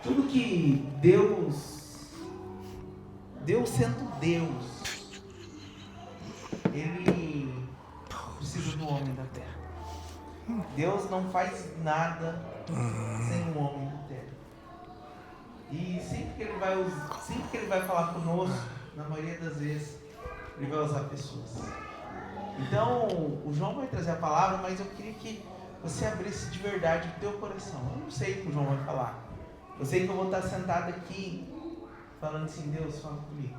tudo que Deus sendo Deus, Ele precisa do homem da terra. Deus não faz nada sem o homem da terra. E sempre que Ele vai falar conosco, na maioria das vezes, Ele vai usar pessoas. Então, o João vai trazer a palavra, mas eu queria que você abrisse de verdade o teu coração. Eu não sei o que o João vai falar. Eu sei que eu vou estar sentado aqui, falando assim, Deus, fala comigo.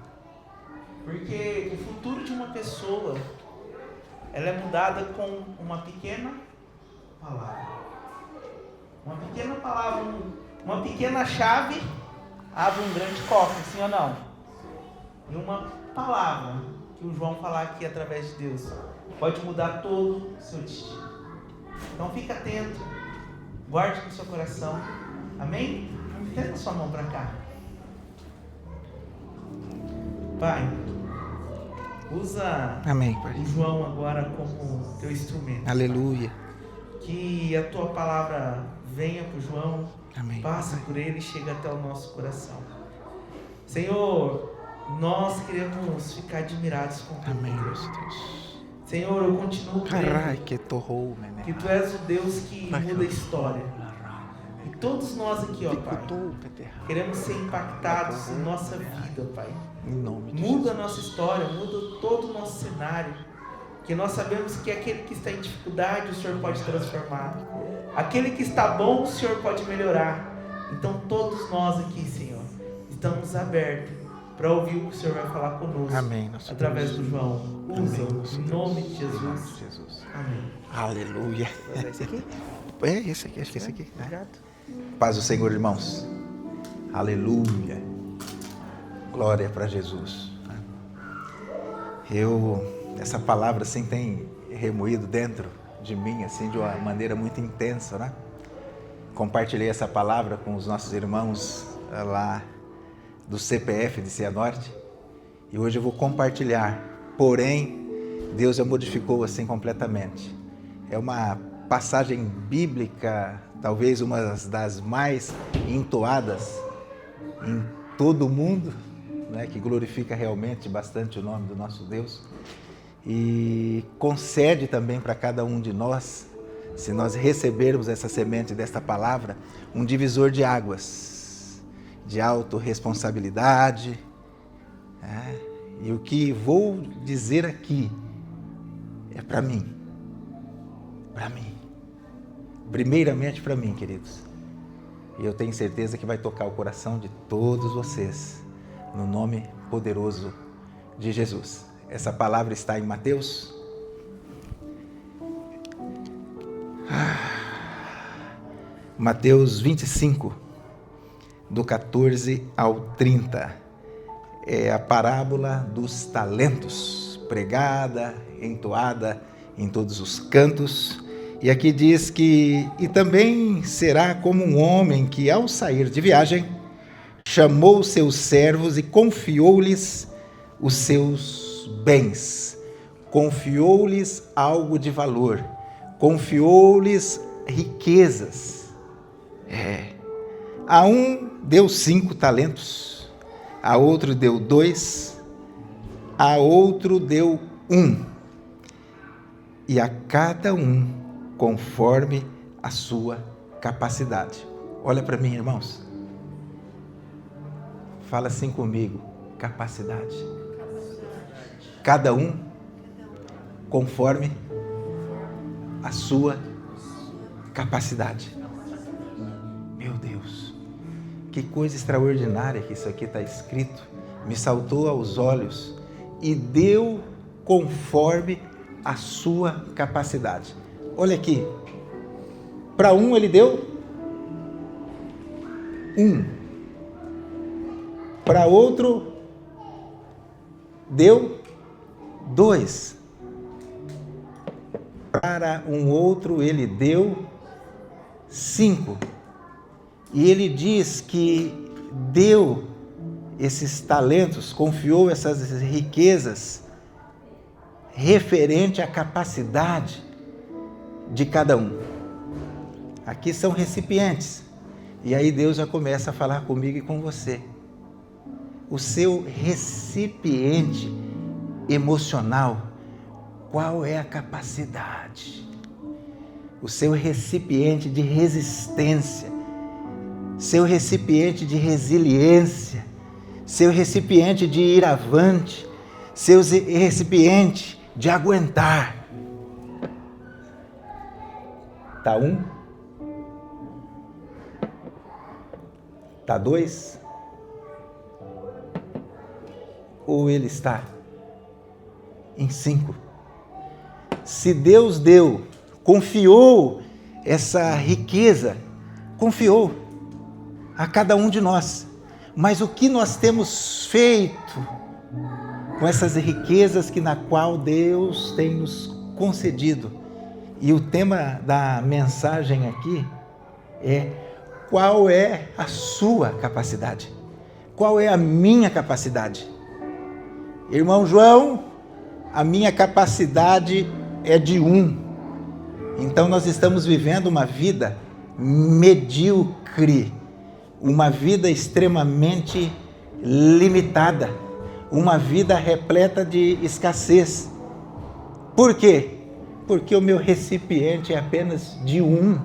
Porque o futuro de uma pessoa, ela é mudada com uma pequena palavra. Uma pequena palavra, uma pequena chave abre um grande cofre, sim ou não? E uma palavra que o João falar aqui através de Deus pode mudar todo o seu destino. Então fica atento, guarde no seu coração, amém? Tenta sua mão para cá. Pai, usa Amém, Pai. o João agora como teu instrumento. Aleluia. Que a tua palavra venha para o João, Amém. passa por ele e chega até o nosso coração. Senhor, nós queremos ficar admirados com o teu Amém, poder. nosso Deus. Senhor, eu continuo crendo Que torrou, né? que tu és o Deus que muda a história. E todos nós aqui, ó Pai, queremos ser impactados em nossa vida, Pai. Em nome de Muda a Jesus. nossa história, muda todo o nosso cenário. Que nós sabemos que aquele que está em dificuldade, o Senhor pode transformar. Aquele que está bom, o Senhor pode melhorar. Então todos nós aqui, Senhor, estamos abertos para ouvir o que o Senhor vai falar conosco. Amém, nosso através Deus. do João. Usa Amém, nosso em Deus. nome de Em nome Jesus. de Jesus. Amém. Aleluia. Esse aqui? É esse aqui, acho que é esse aqui. Obrigado. Paz do Senhor, irmãos. Aleluia. Glória para Jesus. Essa palavra assim tem remoído dentro de mim assim de uma maneira muito intensa, né? Compartilhei essa palavra com os nossos irmãos lá do CPF de Cianorte e hoje eu vou compartilhar. Porém, Deus já modificou assim completamente. É uma passagem bíblica, talvez uma das mais entoadas em todo o mundo, né, que glorifica realmente bastante o nome do nosso Deus e concede também para cada um de nós, se nós recebermos essa semente desta palavra, um divisor de águas, de autorresponsabilidade. E o que vou dizer aqui é para mim, primeiramente para mim, queridos. E eu tenho certeza que vai tocar o coração de todos vocês, no nome poderoso de Jesus. Essa palavra está em Mateus. Mateus 25, do 14 ao 30. É a parábola dos talentos, pregada, entoada em todos os cantos. E aqui diz que, e também será como um homem que, ao sair de viagem, chamou seus servos e confiou-lhes os seus bens. Confiou-lhes algo de valor. Confiou-lhes riquezas. A um deu 5 talentos, a outro deu 2, a outro deu 1. E a cada um conforme a sua capacidade. Olha para mim, irmãos. Fala assim comigo, capacidade. Cada um conforme a sua capacidade. Meu Deus, que coisa extraordinária que isso aqui está escrito. Me saltou aos olhos e deu conforme a sua capacidade. Olha aqui, para um ele deu 1, para outro deu 2, para um outro ele deu 5. E ele diz que deu esses talentos, confiou essas riquezas referente à capacidade de cada um. Aqui são recipientes E aí Deus já começa a falar comigo e com você. O seu recipiente emocional, qual é a capacidade? O seu recipiente de resistência, seu recipiente de resiliência, seu recipiente de ir avante, seu recipiente de aguentar. Tá 1? Tá 2? Ou ele está em 5? Se Deus deu, confiou essa riqueza, confiou a cada um de nós. Mas o que nós temos feito com essas riquezas na qual Deus tem nos concedido? E o tema da mensagem aqui é: qual é a sua capacidade? Qual é a minha capacidade? Irmão João, a minha capacidade é de 1. Então nós estamos vivendo uma vida medíocre, uma vida extremamente limitada, uma vida repleta de escassez. Por quê? Porque o meu recipiente é apenas de 1.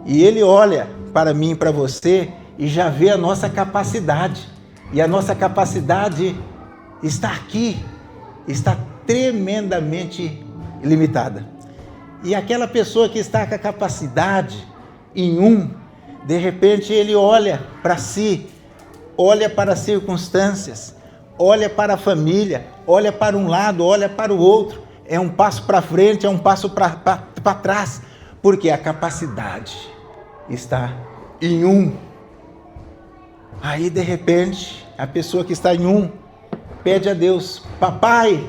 E ele olha para mim e para você e já vê a nossa capacidade. E a nossa capacidade está aqui, está tremendamente limitada. E aquela pessoa que está com a capacidade em 1, de repente ele olha para si, olha para as circunstâncias, olha para a família, olha para um lado, olha para o outro. É um passo para frente, é um passo para trás, porque a capacidade está em 1. Aí de repente a pessoa que está em 1 pede a Deus: Papai,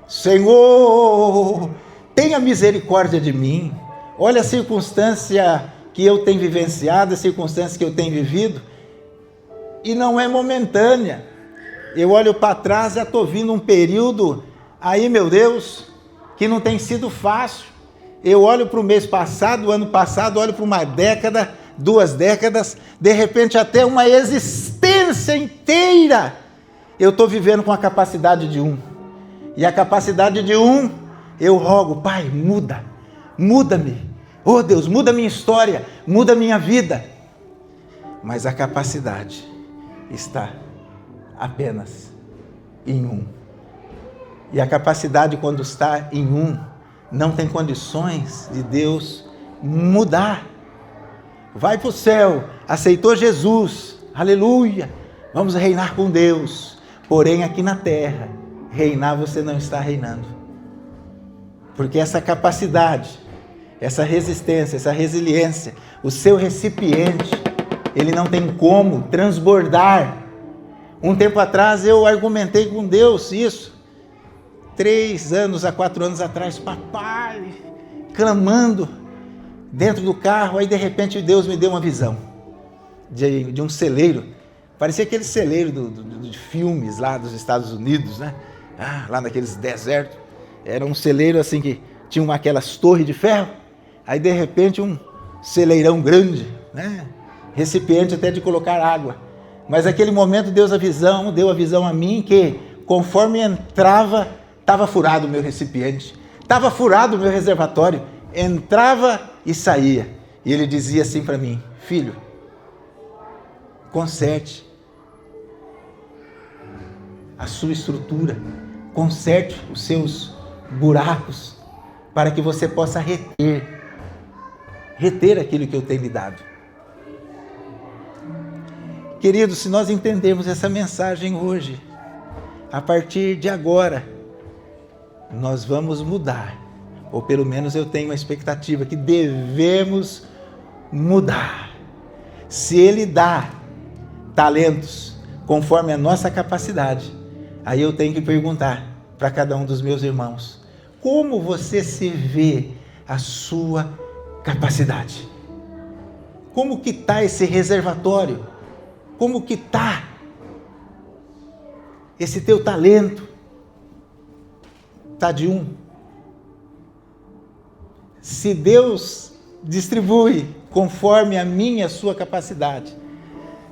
Senhor, tenha misericórdia de mim. Olha a circunstância que eu tenho vivenciado, a circunstância que eu tenho vivido, e não é momentânea. Eu olho para trás e já estou vindo um período aí, meu Deus, que não tem sido fácil. Eu olho para o mês passado, o ano passado, olho para uma década, 2 décadas, de repente até uma existência inteira. Eu estou vivendo com a capacidade de 1. E a capacidade de 1, eu rogo: Pai, muda-me. Oh Deus, muda a minha história, muda a minha vida. Mas a capacidade está apenas em 1. E a capacidade, quando está em 1, não tem condições de Deus mudar. Vai para o céu, aceitou Jesus, aleluia, vamos reinar com Deus. Porém, aqui na terra, reinar você não está reinando. Porque essa capacidade, essa resistência, essa resiliência, o seu recipiente, ele não tem como transbordar. Um tempo atrás eu argumentei com Deus isso. 3 anos a 4 anos atrás, papai, clamando dentro do carro. Aí de repente Deus me deu uma visão de um celeiro. Parecia aquele celeiro de filmes lá dos Estados Unidos, né? Lá naqueles desertos. Era um celeiro assim que tinha aquelas torres de ferro. Aí de repente um celeirão grande, né? Recipiente até de colocar água. Mas naquele momento Deus deu a visão a mim que conforme entrava, estava furado o meu recipiente, estava furado o meu reservatório, entrava e saía. E ele dizia assim para mim: filho, conserte a sua estrutura, conserte os seus buracos, para que você possa reter aquilo que eu tenho lhe dado. Queridos, se nós entendermos essa mensagem hoje, a partir de agora, nós vamos mudar, ou pelo menos eu tenho uma expectativa que devemos mudar. Se Ele dá talentos conforme a nossa capacidade, aí eu tenho que perguntar para cada um dos meus irmãos: como você se vê a sua capacidade? Como que está esse reservatório? Como que está esse teu talento? Está de 1? Se Deus distribui conforme a minha e a sua capacidade.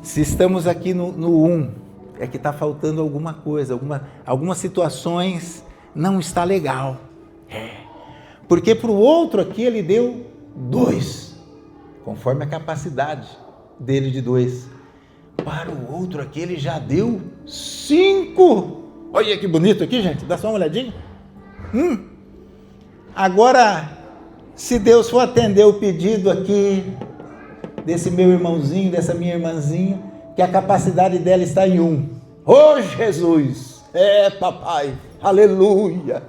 Se estamos aqui no 1, é que está faltando alguma coisa, algumas situações não está legal. Porque para o outro aqui ele deu 2, conforme a capacidade dele de 2. Para o outro aqui ele já deu 5. Olha que bonito aqui, gente, dá só uma olhadinha. Agora, se Deus for atender o pedido aqui desse meu irmãozinho, dessa minha irmãzinha, que a capacidade dela está em 1. Ô Jesus, papai, aleluia.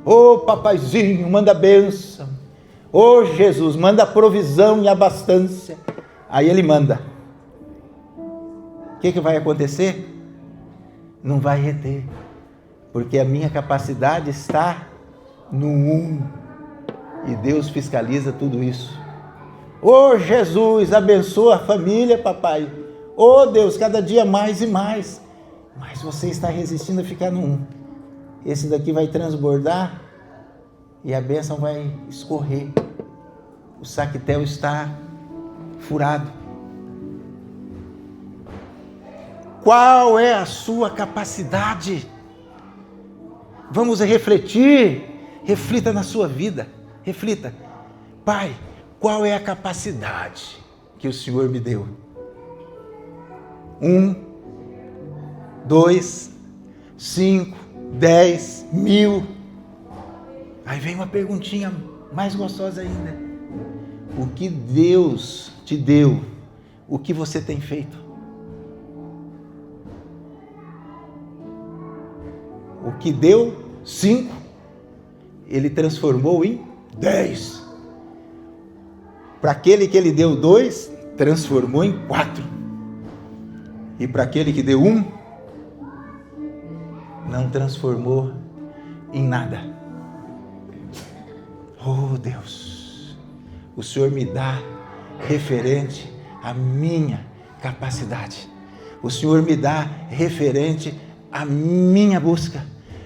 Ô papaizinho, manda bênção. Ô Jesus, manda provisão e abastança. Aí ele manda. O que vai acontecer? Não vai reter, porque a minha capacidade está no 1. E Deus fiscaliza tudo isso. Ô Jesus, abençoa a família, papai. Ô Deus, cada dia mais e mais. Mas você está resistindo a ficar no 1. Esse daqui vai transbordar e a bênção vai escorrer. O saquetel está furado. Qual é a sua capacidade? Vamos refletir. Reflita na sua vida. Reflita. Pai, qual é a capacidade que o Senhor me deu? 1, 2, 5, 10, 1000. Aí vem uma perguntinha mais gostosa ainda. O que Deus te deu? O que você tem feito? O que deu 5, ele transformou em 10. Para aquele que ele deu 2, transformou em 4. E para aquele que deu 1, não transformou em nada. Oh Deus, o Senhor me dá referente à minha capacidade. O Senhor me dá referente à minha busca.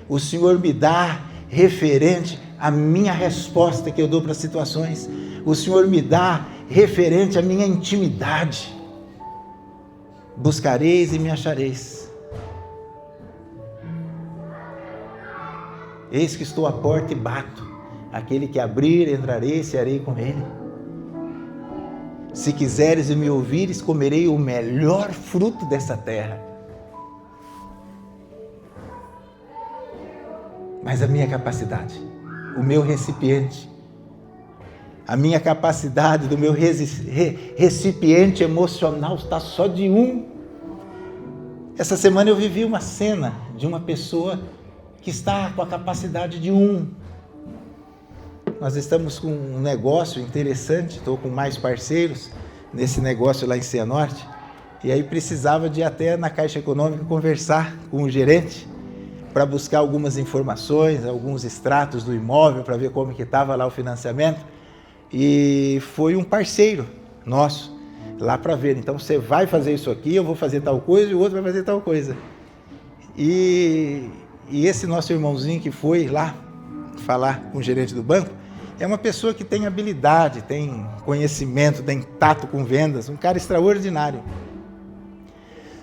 O Senhor me dá referente à minha resposta que eu dou para as situações. O Senhor me dá referente à minha intimidade. Buscareis e me achareis. Eis que estou à porta e bato. Aquele que abrir, entrarei e cearei com ele. Se quiseres e me ouvires, comerei o melhor fruto dessa terra. Mas a minha capacidade, o meu recipiente, a minha capacidade do meu recipiente emocional está só de 1. Essa semana eu vivi uma cena de uma pessoa que está com a capacidade de 1. Nós estamos com um negócio interessante, estou com mais parceiros nesse negócio lá em Cianorte, e aí precisava de ir até na Caixa Econômica conversar com o gerente para buscar algumas informações, alguns extratos do imóvel, para ver como que estava lá o financiamento. E foi um parceiro nosso lá para ver. Então você vai fazer isso aqui, eu vou fazer tal coisa e o outro vai fazer tal coisa. E esse nosso irmãozinho que foi lá falar com o gerente do banco é uma pessoa que tem habilidade, tem conhecimento, tem tato com vendas, um cara extraordinário.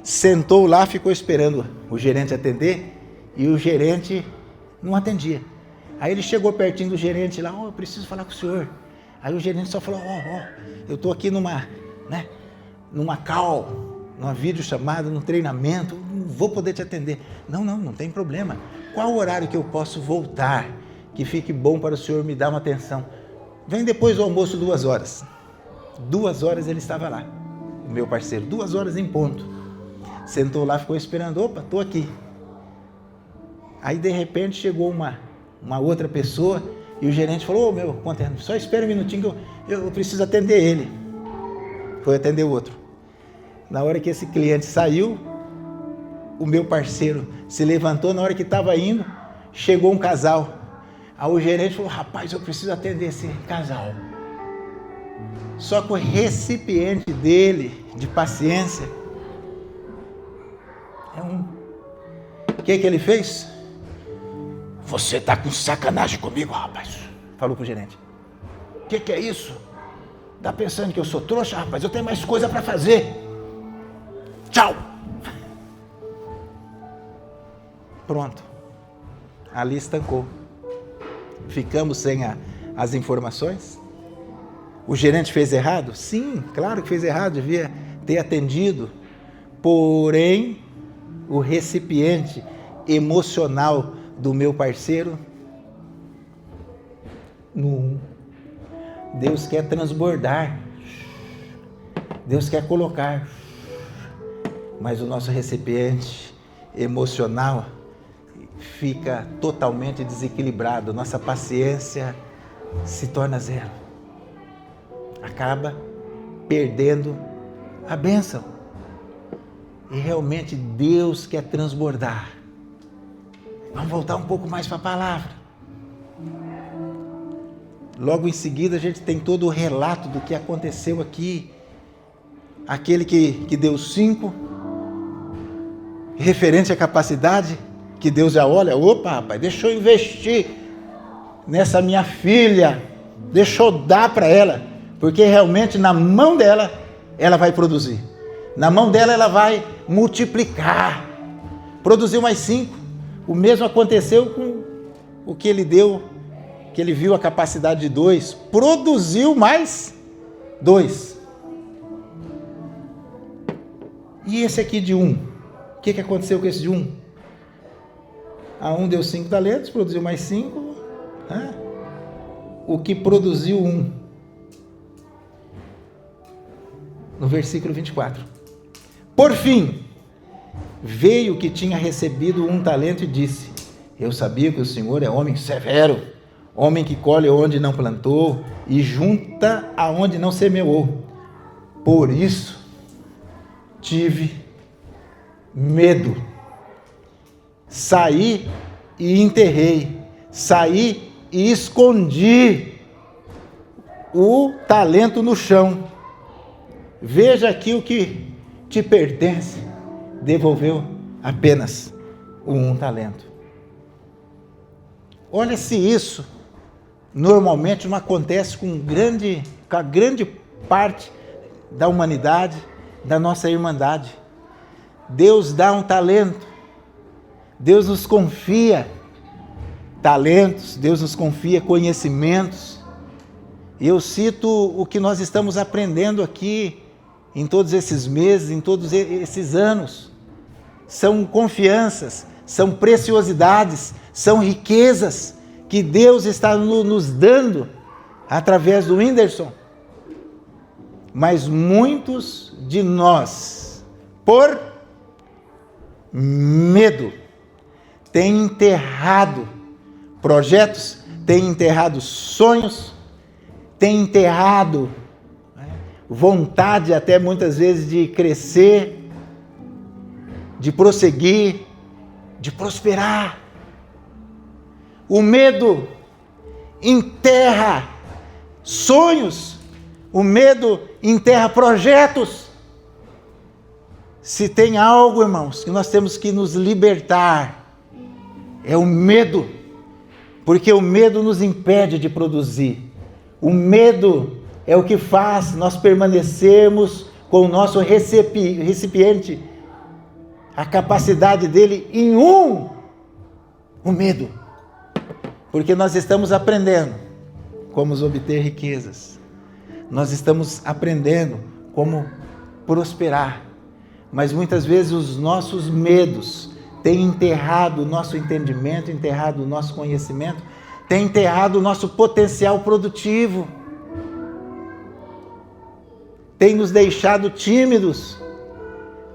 Sentou lá, ficou esperando o gerente atender e o gerente não atendia. Aí ele chegou pertinho do gerente lá, eu preciso falar com o senhor. Aí o gerente só falou, eu estou aqui numa call, numa videochamada, num treinamento, não vou poder te atender. Não tem problema. Qual o horário que eu posso voltar, que fique bom para o senhor me dar uma atenção? Vem depois do almoço 2 horas. 2 horas ele estava lá, o meu parceiro, 2 horas em ponto. Sentou lá, ficou esperando, estou aqui. Aí de repente chegou uma outra pessoa e o gerente falou, só espera um minutinho que eu preciso atender ele. Foi atender o outro. Na hora que esse cliente saiu, o meu parceiro se levantou, na hora que estava indo, chegou um casal. Aí o gerente falou, rapaz, eu preciso atender esse casal. Só que o recipiente dele, de paciência, é 1. O que ele fez? Você está com sacanagem comigo, rapaz? Falou pro gerente. O que é isso? Tá pensando que eu sou trouxa? Rapaz, eu tenho mais coisa para fazer. Tchau. Pronto. Ali estancou. Ficamos sem as informações. O gerente fez errado? Sim, claro que fez errado, devia ter atendido. Porém, o recipiente emocional do meu parceiro, Deus quer transbordar. Deus quer colocar. Mas o nosso recipiente emocional fica totalmente desequilibrado. Nossa paciência se torna zero. Acaba perdendo a bênção. E realmente Deus quer transbordar. Vamos voltar um pouco mais para a palavra. Logo em seguida a gente tem todo o relato do que aconteceu aqui. Aquele que deu 5, referente à capacidade, que Deus já olha, opa rapaz, deixa eu investir nessa minha filha, deixa eu dar para ela, porque realmente na mão dela, ela vai produzir. Na mão dela ela vai multiplicar. Produziu mais 5. O mesmo aconteceu com o que ele deu, que ele viu a capacidade de 2. Produziu mais 2. E esse aqui de 1? O que aconteceu com esse de 1? A 1 deu 5 talentos, produziu mais 5. O que produziu 1? No versículo 24. Por fim, veio o que tinha recebido 1 talento e disse: eu sabia que o Senhor é homem severo, homem que colhe onde não plantou e junta aonde não semeou. Por isso tive medo. Saí e enterrei, saí e escondi o talento no chão. Veja aqui o que te pertence. Devolveu apenas o 1 talento. Olha se isso normalmente não acontece com a grande parte da humanidade, da nossa irmandade. Deus dá um talento, Deus nos confia talentos, Deus nos confia conhecimentos. E eu cito o que nós estamos aprendendo aqui em todos esses meses, em todos esses anos. São confianças, são preciosidades, são riquezas que Deus está nos dando através do Whindersson. Mas muitos de nós, por medo, têm enterrado projetos, têm enterrado sonhos, têm enterrado vontade até muitas vezes de crescer, de prosseguir, de prosperar. O medo enterra sonhos, o medo enterra projetos. Se tem algo, irmãos, que nós temos que nos libertar, é o medo, porque o medo nos impede de produzir. O medo é o que faz nós permanecermos com o nosso recipiente, a capacidade dele em 1, o medo. Porque nós estamos aprendendo como obter riquezas, nós estamos aprendendo como prosperar, mas muitas vezes os nossos medos têm enterrado o nosso entendimento, enterrado o nosso conhecimento, têm enterrado o nosso potencial produtivo, tem nos deixado tímidos.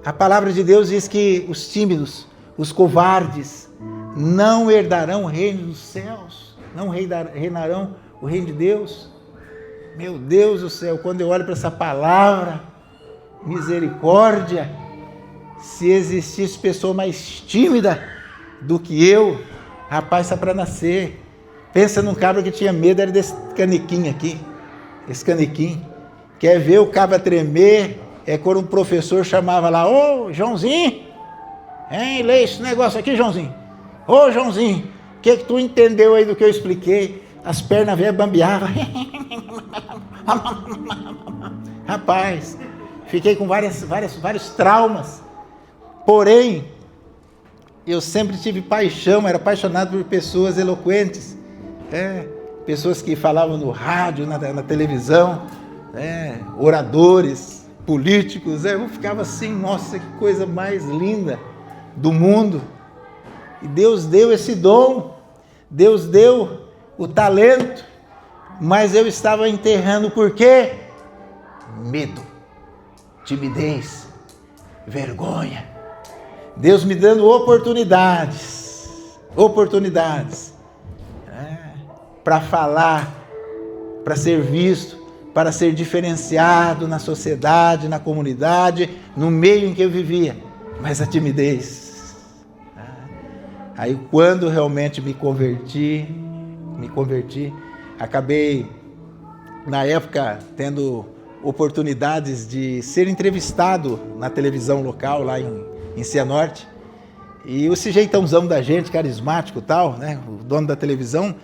A palavra de Deus diz que os tímidos, os covardes, não herdarão o reino dos céus, não reinarão o reino de Deus. Meu Deus do céu, quando eu olho para essa palavra, misericórdia, se existisse pessoa mais tímida do que eu, rapaz, está para nascer. Pensa num cabra que tinha medo, era desse canequinho aqui, esse canequinho. Quer ver o cabra tremer? É quando um professor chamava lá: ô Joãozinho, hein, lê esse negócio aqui, Joãozinho. Ô Joãozinho, o que tu entendeu aí do que eu expliquei? As pernas velhas bambeavam. Rapaz, fiquei com vários traumas. Porém, eu sempre tive paixão, era apaixonado por pessoas eloquentes, pessoas que falavam no rádio, na televisão, oradores, políticos. Eu ficava assim, nossa, que coisa mais linda do mundo. E Deus deu esse dom, Deus deu o talento, mas eu estava enterrando por quê? Medo, timidez, vergonha. Deus me dando oportunidades para falar, para ser visto, para ser diferenciado na sociedade, na comunidade, no meio em que eu vivia, mas a timidez. Aí quando realmente me converti, acabei, na época, tendo oportunidades de ser entrevistado na televisão local, lá em Cianorte, e esse jeitãozão da gente, carismático e tal, né, o dono da televisão,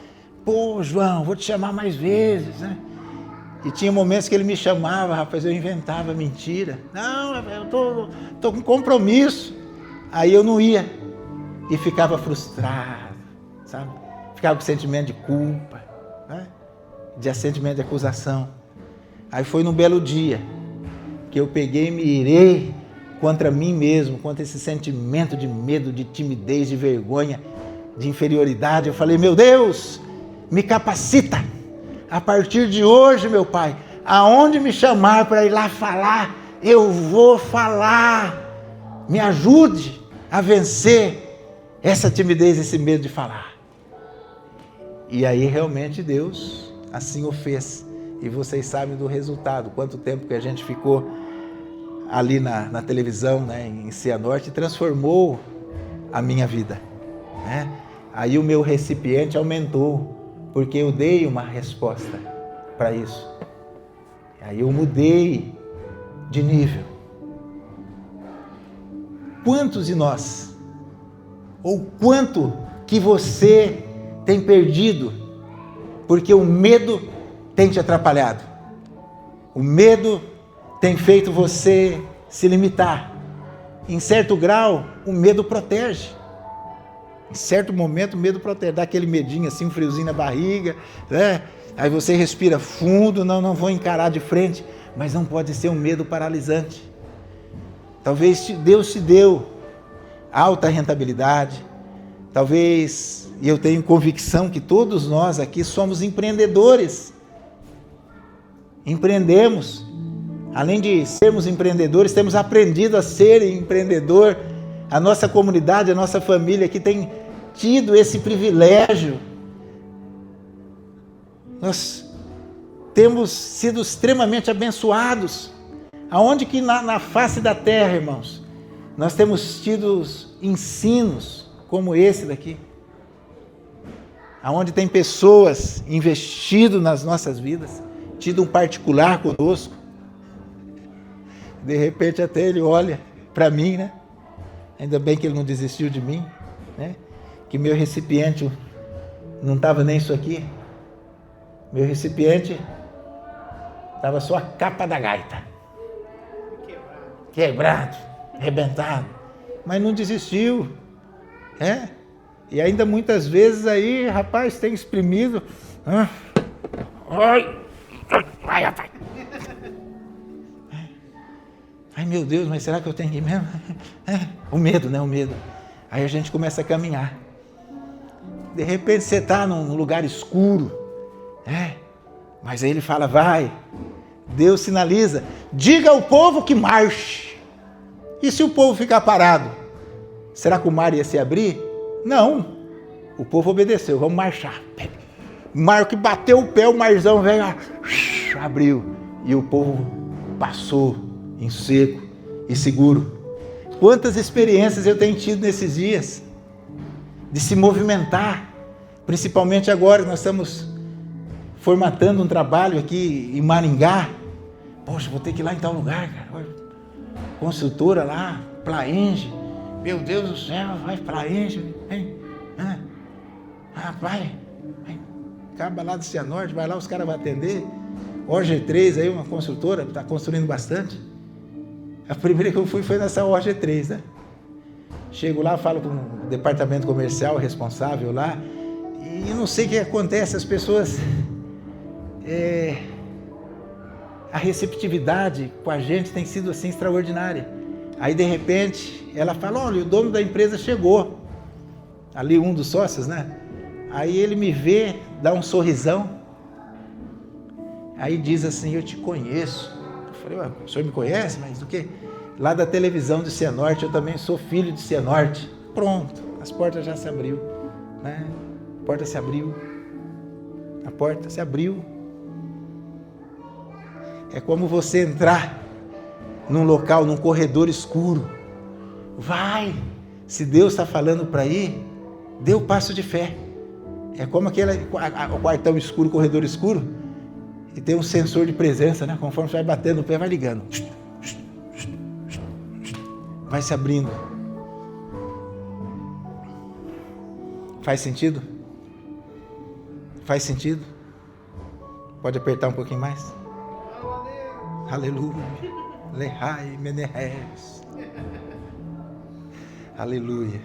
pô, João, vou te chamar mais vezes, né? E tinha momentos que ele me chamava, rapaz, eu inventava mentira. Não, eu tô com compromisso. Aí eu não ia e ficava frustrado, sabe? Ficava com sentimento de culpa, né? De sentimento de acusação. Aí foi num belo dia que eu peguei e me irei contra mim mesmo, contra esse sentimento de medo, de timidez, de vergonha, de inferioridade. Eu falei, meu Deus, me capacita. A partir de hoje, meu Pai, aonde me chamar para ir lá falar, eu vou falar. Me ajude a vencer essa timidez, esse medo de falar. E aí realmente Deus assim o fez. E vocês sabem do resultado, quanto tempo que a gente ficou ali na televisão, né, em Cianorte, transformou a minha vida, né? Aí o meu recipiente aumentou, porque eu dei uma resposta para isso. Aí eu mudei de nível. Quantos de nós, ou quanto que você tem perdido, porque o medo tem te atrapalhado? O medo tem feito você se limitar. Em certo grau, o medo protege. Em certo momento, o medo protege, dá aquele medinho assim, um friozinho na barriga, né? Aí você respira fundo, não vou encarar de frente, mas não pode ser um medo paralisante. Talvez Deus te deu alta rentabilidade, talvez, e eu tenho convicção que todos nós aqui somos empreendedores. Empreendemos, além de sermos empreendedores, temos aprendido a ser empreendedor. A nossa comunidade, a nossa família aqui tem tido esse privilégio. Nós temos sido extremamente abençoados. Aonde que na face da terra, irmãos, nós temos tido ensinos como esse daqui. Aonde tem pessoas investido nas nossas vidas, tido um particular conosco. De repente até ele olha para mim, né? Ainda bem que ele não desistiu de mim, né? Que meu recipiente não estava nem isso aqui. Meu recipiente estava só a capa da gaita. Quebrado, arrebentado. Mas não desistiu, né? E ainda muitas vezes aí, rapaz, tem exprimido. Ai, rapaz. Ai, meu Deus, mas será que eu tenho que ir mesmo? O medo, né? O medo. Aí a gente começa a caminhar. De repente você está num lugar escuro, mas aí ele fala, vai. Deus sinaliza, diga ao povo que marche. E se o povo ficar parado? Será que o mar ia se abrir? Não. O povo obedeceu, vamos marchar. O mar que bateu o pé, o marzão veio, abriu. E o povo passou em seco e seguro. Quantas experiências eu tenho tido nesses dias de se movimentar, principalmente agora nós estamos formatando um trabalho aqui em Maringá. Poxa, vou ter que ir lá em tal lugar, cara. Consultora lá, Plaenge. Meu Deus do céu, vai Plaenge, hein? Rapaz, acaba lá de Cianorte, vai lá, os caras vão atender. OG3, aí uma construtora, está construindo bastante. A primeira que eu fui foi nessa OG3, né? Chego lá, falo com o departamento comercial responsável lá, e não sei o que acontece, as pessoas... a receptividade com a gente tem sido assim extraordinária. Aí de repente ela fala: olha, o dono da empresa chegou, ali um dos sócios, né? Aí ele me vê, dá um sorrisão, aí diz assim: eu te conheço. Eu falei: ué, o senhor me conhece? Mas do quê? Lá da televisão de Cianorte, eu também sou filho de Cianorte. Pronto, as portas já se abriu, né? A porta se abriu. É como você entrar num local, num corredor escuro. Vai! Se Deus está falando para ir, dê o passo de fé. É como o quartão escuro, corredor escuro, e tem um sensor de presença, né? Conforme você vai batendo o pé, vai ligando. Vai se abrindo. Faz sentido? Faz sentido? Pode apertar um pouquinho mais? Aleluia. Lehai Menehes. Aleluia.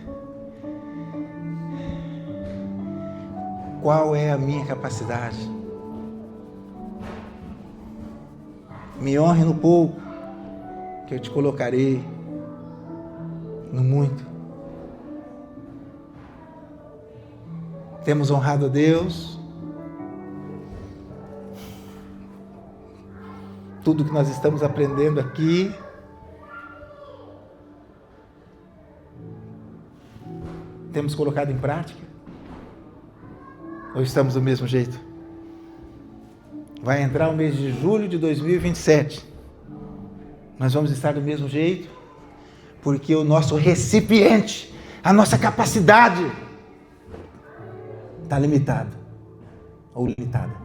Qual é a minha capacidade? Me honre no pouco, que eu te colocarei no muito. Temos honrado a Deus. Tudo que nós estamos aprendendo aqui, temos colocado em prática? Ou estamos do mesmo jeito? Vai entrar o mês de julho de 2027. Nós vamos estar do mesmo jeito, porque o nosso recipiente, a nossa capacidade está limitada ou limitada.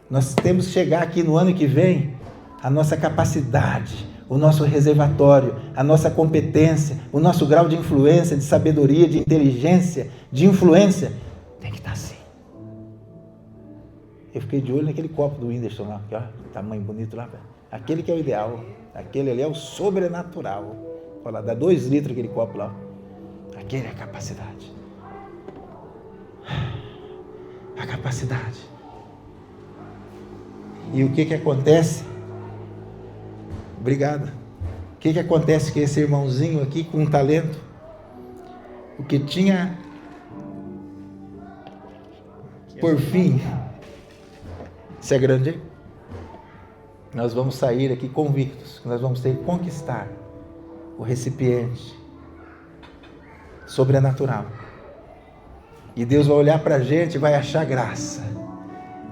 Nós temos que chegar aqui no ano que vem, a nossa capacidade, o nosso reservatório, a nossa competência, o nosso grau de influência, de sabedoria, de inteligência, de influência, tem que estar assim. Eu fiquei de olho naquele copo do Whindersson lá, que ó, tamanho bonito lá, aquele que é o ideal, aquele ali é o sobrenatural. Olha lá, dá 2 litros aquele copo lá, aquele é a capacidade. A capacidade. E o que acontece? Obrigado. O que acontece com esse irmãozinho aqui com um talento? O que tinha por fim ser grande? Nós vamos sair aqui convictos que nós vamos ter que conquistar o recipiente sobrenatural. E Deus vai olhar para a gente e vai achar graça.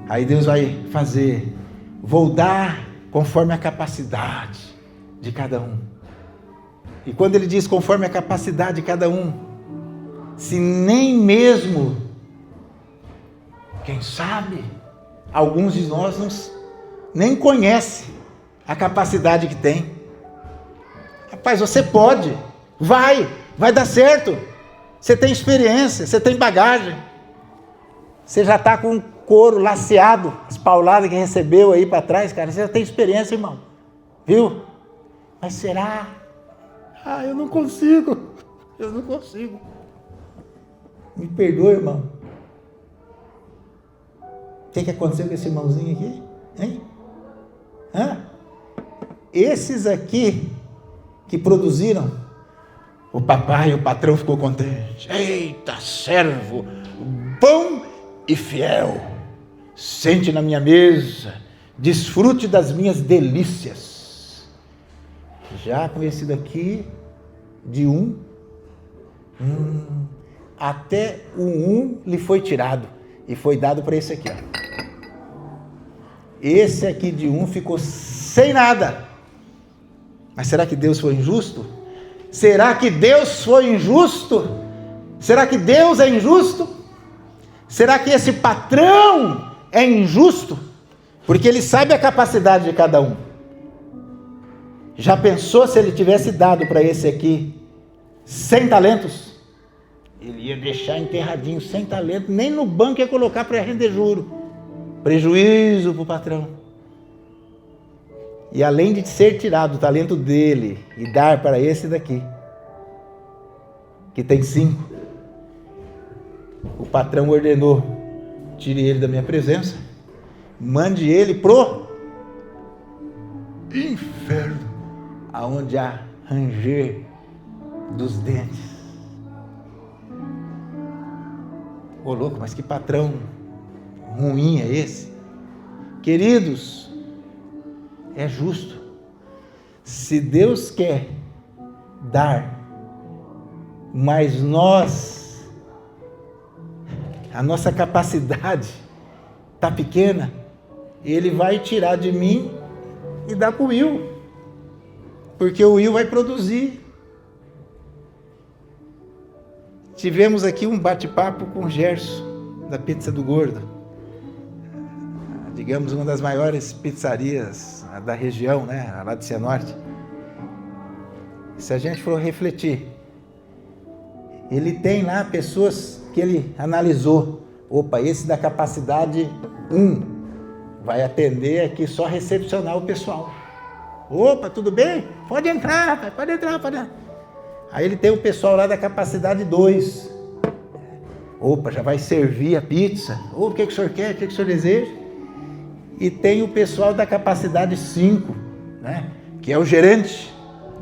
Aí Deus vai fazer: vou dar conforme a capacidade de cada um. E quando Ele diz conforme a capacidade de cada um, se nem mesmo, quem sabe, alguns de nós nem conhecem a capacidade que tem. Rapaz, você pode, vai dar certo. Você tem experiência, você tem bagagem. Você já está com o couro laceado, as pauladas que recebeu aí para trás, cara. Você já tem experiência, irmão. Viu? Mas será? Eu não consigo. Me perdoa, irmão. O que aconteceu com esse irmãozinho aqui? Hein? Esses aqui que produziram, o papai, o patrão ficou contente. Eita, servo, bom e fiel. Sente na minha mesa, desfrute das minhas delícias. Já com esse daqui, de até o lhe foi tirado e foi dado para esse aqui, ó. Esse aqui de ficou sem nada. Mas será que Deus foi injusto? Será que Deus foi injusto? Será que Deus é injusto? Será que esse patrão é injusto? Porque ele sabe a capacidade de cada um. Já pensou se ele tivesse dado para esse aqui 100 talentos? Ele ia deixar enterradinho 100 talentos, nem no banco ia colocar para render juro. prejuízo para o patrão. E além de ser tirado o talento dele e dar para esse daqui, que tem 5, o patrão ordenou: tire ele da minha presença, mande ele pro inferno, aonde há ranger dos dentes. Ô louco, mas que patrão ruim é esse? Queridos, é justo. Se Deus quer dar, mas a nossa capacidade está pequena, Ele vai tirar de mim e dar para o Will, porque o Will vai produzir. Tivemos aqui um bate-papo com o Gerson, da Pizza do Gordo, digamos uma das maiores pizzarias da região, né, lá de Cianorte. Se a gente for refletir, ele tem lá pessoas que ele analisou. Opa, esse da capacidade 1 vai atender aqui só recepcionar o pessoal. Opa, tudo bem? Pode entrar, pode entrar, pode entrar. Aí ele tem o pessoal lá da capacidade 2. Opa, já vai servir a pizza. O que o senhor quer? O que o senhor deseja? E tem o pessoal da capacidade 5, né? Que é o gerente.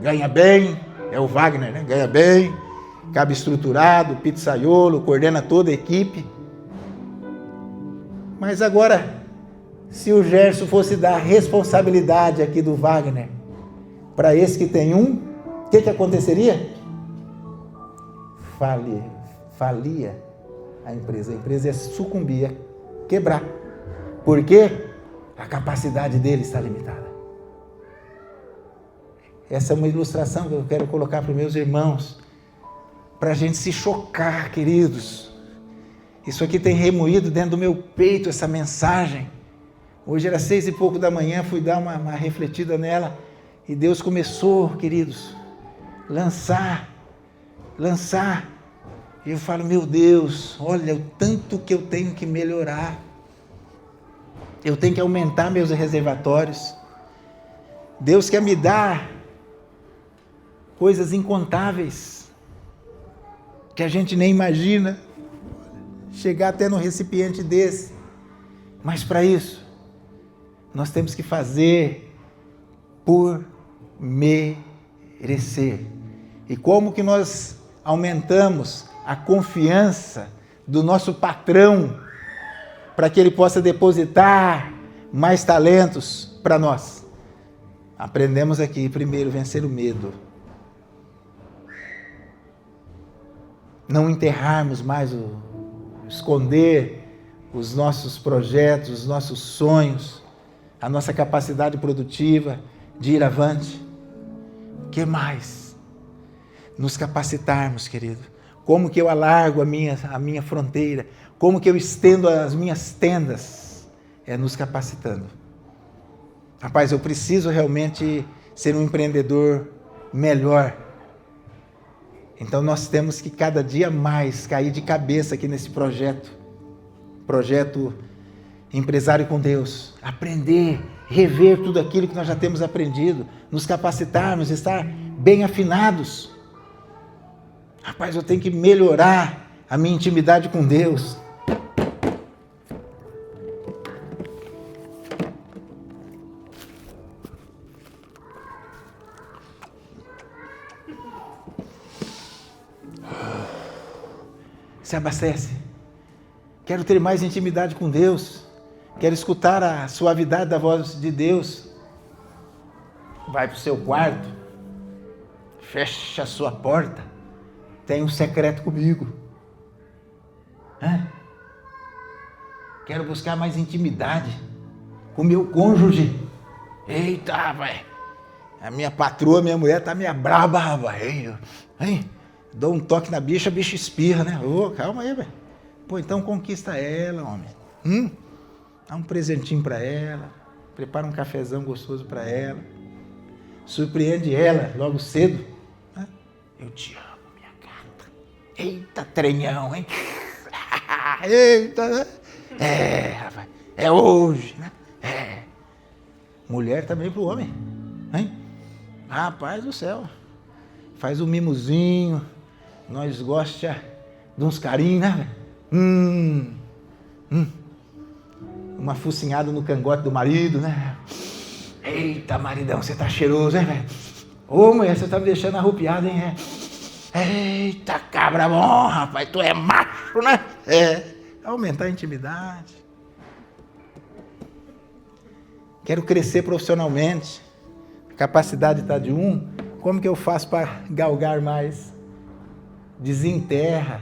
Ganha bem, é o Wagner, né? Ganha bem, cabe estruturado, pizzaiolo, coordena toda a equipe. Mas agora, se o Gerson fosse dar responsabilidade aqui do Wagner para esse que tem 1, o que aconteceria? Falia a empresa ia sucumbir, ia quebrar. Por quê? A capacidade dele está limitada. Essa é uma ilustração que eu quero colocar para os meus irmãos, para a gente se chocar, queridos. Isso aqui tem remoído dentro do meu peito, essa mensagem. Hoje era 6 e pouco da manhã, fui dar uma refletida nela, e Deus começou, queridos, lançar. E eu falo, meu Deus, olha o tanto que eu tenho que melhorar. Eu tenho que aumentar meus reservatórios. Deus quer me dar coisas incontáveis, que a gente nem imagina, chegar até no recipiente desse. Mas para isso, nós temos que fazer por merecer. E como que nós aumentamos a confiança do nosso patrão para que ele possa depositar mais talentos para nós? Aprendemos aqui, primeiro, vencer o medo. Não enterrarmos mais, esconder os nossos projetos, os nossos sonhos, a nossa capacidade produtiva de ir avante. O que mais? Nos capacitarmos, querido. Como que eu alargo a minha fronteira? Como que eu estendo as minhas tendas? É nos capacitando. Rapaz, eu preciso realmente ser um empreendedor melhor. Então nós temos que cada dia mais cair de cabeça aqui nesse projeto Empresário com Deus, aprender, rever tudo aquilo que nós já temos aprendido, nos capacitarmos, estar bem afinados. Rapaz, eu tenho que melhorar a minha intimidade com Deus. Se abastece. Quero ter mais intimidade com Deus. Quero escutar a suavidade da voz de Deus. Vai para o seu quarto. Fecha a sua porta. Tem um secreto comigo. Quero buscar mais intimidade com meu cônjuge. Eita, vai. A minha patroa, minha mulher tá meio braba, rapaz. Hein? Dou um toque na bicha, a bicha espirra, né? Calma aí, velho. Pô, então conquista ela, homem. Dá um presentinho para ela. Prepara um cafezão gostoso para ela. Surpreende ela logo cedo. Eu te amo, minha gata. Eita, trenhão, hein? Eita. Rapaz. é hoje, né? Mulher também para o homem, hein? Rapaz do céu, faz um mimozinho, nós gosta de uns carinhos, né? Uma focinhada no cangote do marido, né? Eita, maridão, você tá cheiroso, hein, velho? Ô, mulher, você tá me deixando arrupiado, hein? Eita, cabra bom, rapaz, tu é macho, né? Aumentar a intimidade. Quero crescer profissionalmente. A capacidade está de um. Como que eu faço para galgar mais? Desenterra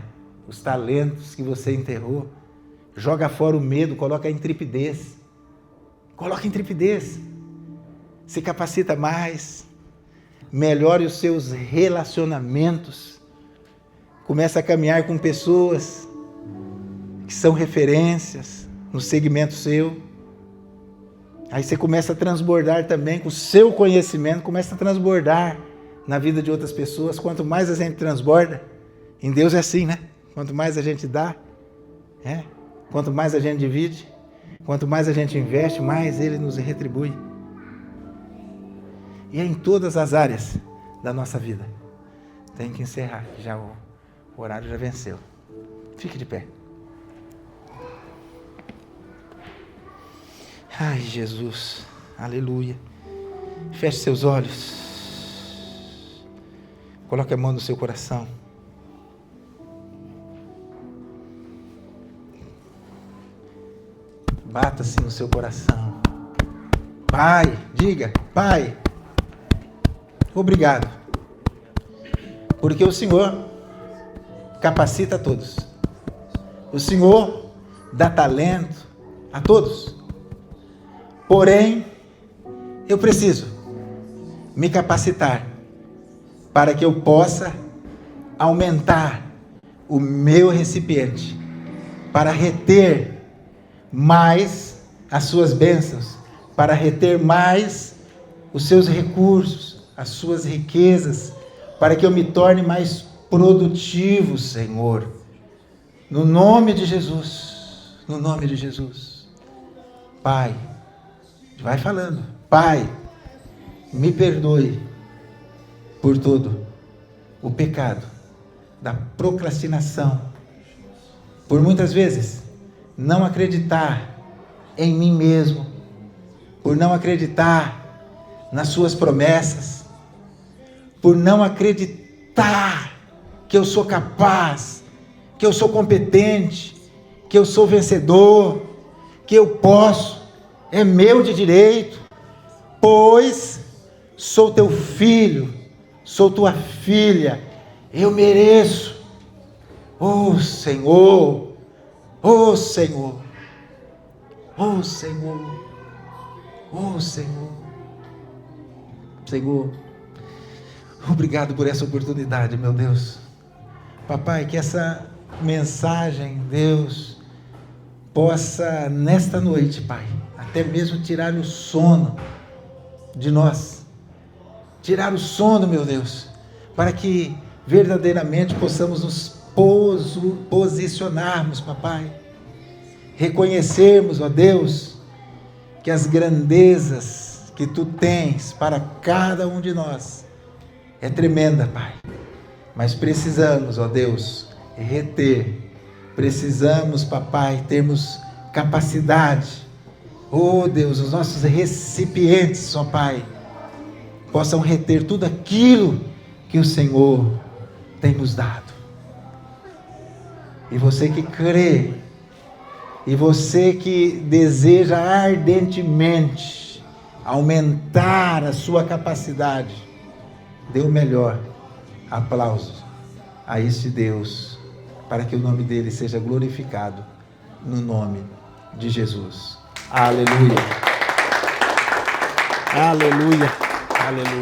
os talentos que você enterrou. Joga fora o medo, coloca a intrepidez. Coloca a intrepidez. Se capacita mais. Melhore os seus relacionamentos. Começa a caminhar com pessoas que são referências no segmento seu. Aí você começa a transbordar também com o seu conhecimento, começa a transbordar na vida de outras pessoas. Quanto mais a gente transborda, em Deus é assim, né? Quanto mais a gente dá, quanto mais a gente divide, quanto mais a gente investe, mais Ele nos retribui. E é em todas as áreas da nossa vida. Tem que encerrar, já o horário já venceu. Fique de pé. Ai, Jesus, aleluia. Feche seus olhos. Coloque a mão no seu coração. Bata-se no seu coração. Pai, diga, Pai, obrigado. Porque o Senhor capacita a todos. O Senhor dá talento a todos. Porém, eu preciso me capacitar para que eu possa aumentar o meu recipiente, para reter mais as suas bênçãos, para reter mais os seus recursos, as suas riquezas, para que eu me torne mais produtivo, Senhor. No nome de Jesus, no nome de Jesus. Pai, vai falando. Pai, me perdoe por todo o pecado da procrastinação. Por muitas vezes não acreditar em mim mesmo. Por não acreditar nas suas promessas. Por não acreditar que eu sou capaz, que eu sou competente, que eu sou vencedor, que eu posso. É meu de direito, pois sou teu filho, sou tua filha, eu mereço. Oh Senhor, oh Senhor, oh Senhor, oh Senhor. Senhor, obrigado por essa oportunidade, meu Deus. Papai, que essa mensagem, Deus, possa nesta noite, Pai, até mesmo tirar o sono de nós. Tirar o sono, meu Deus, para que verdadeiramente possamos nos posicionarmos, papai. Reconhecermos, ó Deus, que as grandezas que Tu tens para cada um de nós é tremenda, Pai. Mas precisamos, ó Deus, reter. Precisamos, papai, termos capacidade. Oh Deus, os nossos recipientes, ó Pai, possam reter tudo aquilo que o Senhor tem nos dado. E você que crê, e você que deseja ardentemente aumentar a sua capacidade, dê o melhor aplauso a este Deus, para que o nome dele seja glorificado no nome de Jesus. Aleluia. Aleluia. Aleluia.